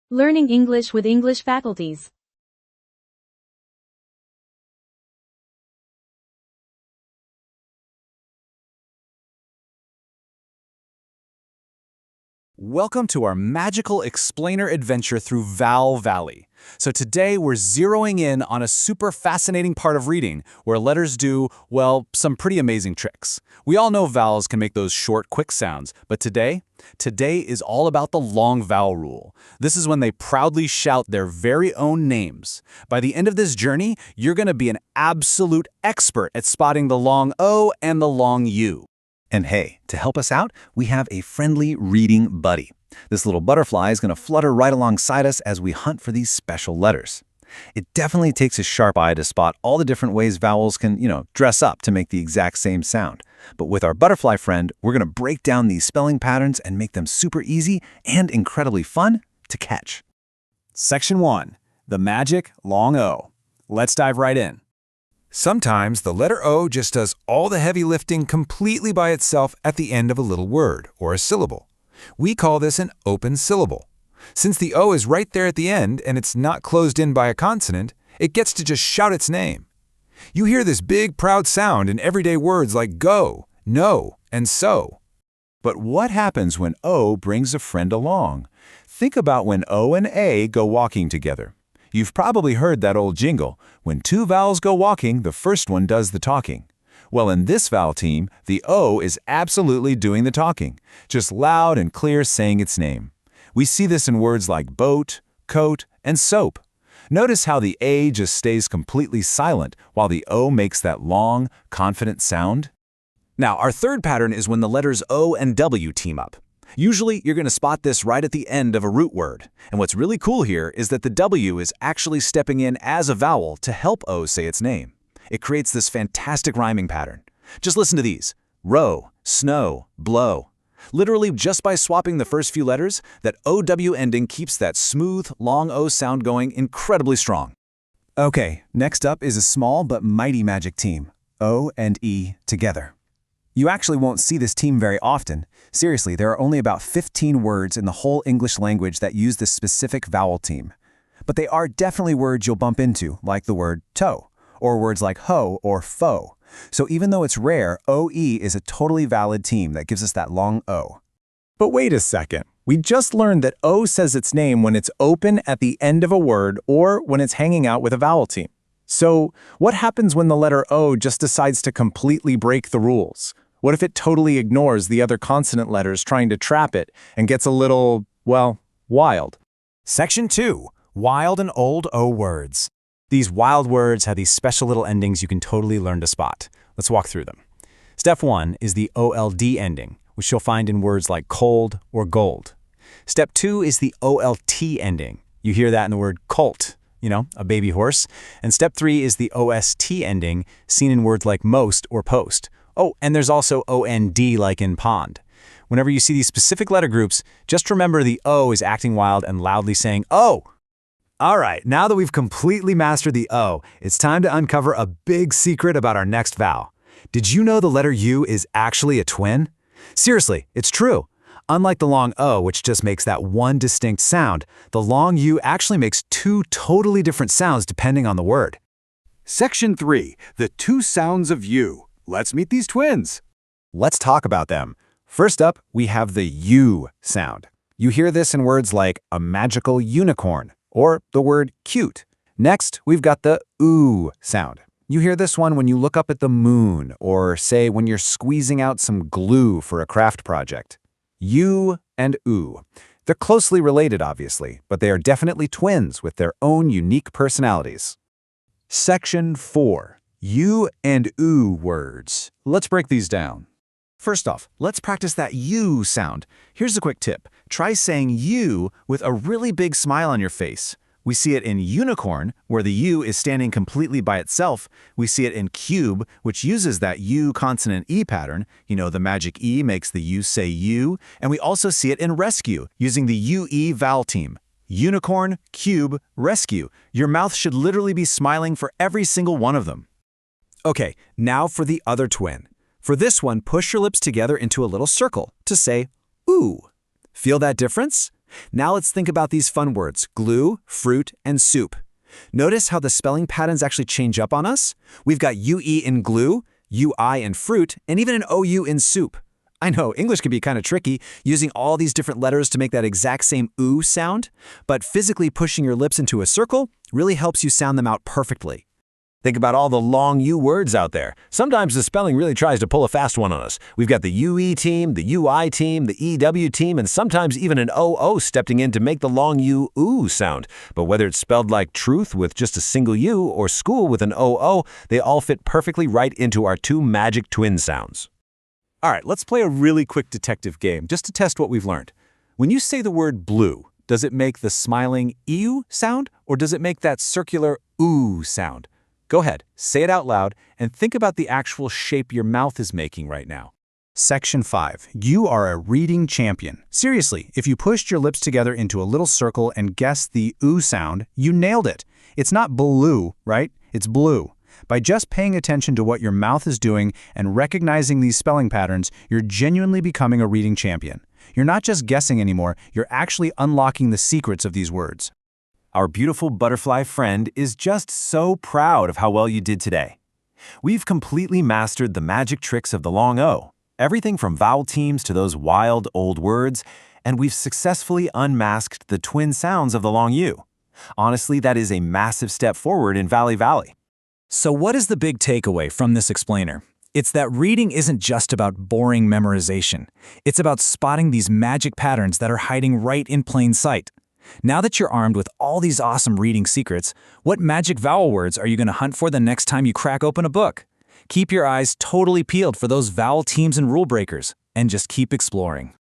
Learning English with English Faculties. Welcome to our magical explainer adventure through Vowel Valley. So today we're zeroing in on a super fascinating part of reading where letters do, well, some pretty amazing tricks. We all know vowels can make those short, quick sounds, but today is all about the Long Vowel Rule. This is when they proudly shout their very own names. By the end of this journey, you're going to be an absolute expert at spotting the long O and the long U. And hey, to help us out, we have a friendly reading buddy. This little butterfly is going to flutter right alongside us as we hunt for these special letters. It definitely takes a sharp eye to spot all the different ways vowels can, dress up to make the exact same sound. But with our butterfly friend, we're going to break down these spelling patterns and make them super easy and incredibly fun to catch. Section 1. The Magic Long O. Let's dive right in. Sometimes the letter O just does all the heavy lifting completely by itself at the end of a little word or a syllable. We call this an open syllable. Since the O is right there at the end and it's not closed in by a consonant, it gets to just shout its name. You hear this big, proud sound in everyday words like go, no, and so. But what happens when O brings a friend along? Think about when O and A go walking together. You've probably heard that old jingle, when two vowels go walking, the first one does the talking. Well, in this vowel team, the O is absolutely doing the talking, just loud and clear saying its name. We see this in words like boat, coat, and soap. Notice how the A just stays completely silent while the O makes that long, confident sound. Now, our third pattern is when the letters O and W team up. Usually, you're going to spot this right at the end of a root word. And what's really cool here is that the W is actually stepping in as a vowel to help O say its name. It creates this fantastic rhyming pattern. Just listen to these. Row, snow, blow. Literally, just by swapping the first few letters, that OW ending keeps that smooth, long O sound going incredibly strong. Okay, next up is a small but mighty magic team, O and E together. You actually won't see this team very often. Seriously, there are only about 15 words in the whole English language that use this specific vowel team. But they are definitely words you'll bump into, like the word toe, or words like ho or fo. So even though it's rare, OE is a totally valid team that gives us that long O. But wait a second. We just learned that O says its name when it's open at the end of a word or when it's hanging out with a vowel team. So what happens when the letter O just decides to completely break the rules? What if it totally ignores the other consonant letters trying to trap it and gets a little, well, wild? Section 2. Wild and old O words. These wild words have these special little endings you can totally learn to spot. Let's walk through them. Step 1 is the OLD ending, which you'll find in words like cold or gold. Step 2 is the OLT ending. You hear that in the word colt, a baby horse. And step 3 is the OST ending, seen in words like most or post. Oh, and there's also OND like in pond. Whenever you see these specific letter groups, just remember the O is acting wild and loudly saying, oh! All right, now that we've completely mastered the O, it's time to uncover a big secret about our next vowel. Did you know the letter U is actually a twin? Seriously, it's true. Unlike the long O, which just makes that one distinct sound, the long U actually makes two totally different sounds depending on the word. Section 3. The two sounds of U. Let's meet these twins. Let's talk about them. First up, we have the U sound. You hear this in words like a magical unicorn or the word cute. Next, we've got the OO sound. You hear this one when you look up at the moon or, say, when you're squeezing out some glue for a craft project. U and OO. They're closely related, obviously, but they are definitely twins with their own unique personalities. Section 4. U and OO words. Let's break these down. First off, let's practice that U sound. Here's a quick tip. Try saying U with a really big smile on your face. We see it in unicorn, where the U is standing completely by itself. We see it in cube, which uses that U consonant E pattern. The magic E makes the U say U. And we also see it in rescue, using the UE vowel team. Unicorn, cube, rescue. Your mouth should literally be smiling for every single one of them. Okay, now for the other twin. For this one, push your lips together into a little circle to say, ooh. Feel that difference? Now let's think about these fun words, glue, fruit, and soup. Notice how the spelling patterns actually change up on us? We've got UE in glue, UI in fruit, and even an OU in soup. I know, English can be kind of tricky, using all these different letters to make that exact same oo sound, but physically pushing your lips into a circle really helps you sound them out perfectly. Think about all the long U words out there. Sometimes the spelling really tries to pull a fast one on us. We've got the UE team, the UI team, the EW team, and sometimes even an OO stepping in to make the long U oo sound. But whether it's spelled like truth with just a single U or school with an OO, they all fit perfectly right into our two magic twin sounds. All right, let's play a really quick detective game just to test what we've learned. When you say the word blue, does it make the smiling ew sound or does it make that circular oo sound? Go ahead, say it out loud, and think about the actual shape your mouth is making right now. Section 5. You are a reading champion. Seriously, if you pushed your lips together into a little circle and guessed the oo sound, you nailed it. It's not blue, right? It's blue. By just paying attention to what your mouth is doing and recognizing these spelling patterns, you're genuinely becoming a reading champion. You're not just guessing anymore, you're actually unlocking the secrets of these words. Our beautiful butterfly friend is just so proud of how well you did today. We've completely mastered the magic tricks of the long O, everything from vowel teams to those wild old words, and we've successfully unmasked the twin sounds of the long U. Honestly, that is a massive step forward in Valley Valley. So what is the big takeaway from this explainer? It's that reading isn't just about boring memorization. It's about spotting these magic patterns that are hiding right in plain sight. Now that you're armed with all these awesome reading secrets, what magic vowel words are you going to hunt for the next time you crack open a book? Keep your eyes totally peeled for those vowel teams and rule breakers, and just keep exploring.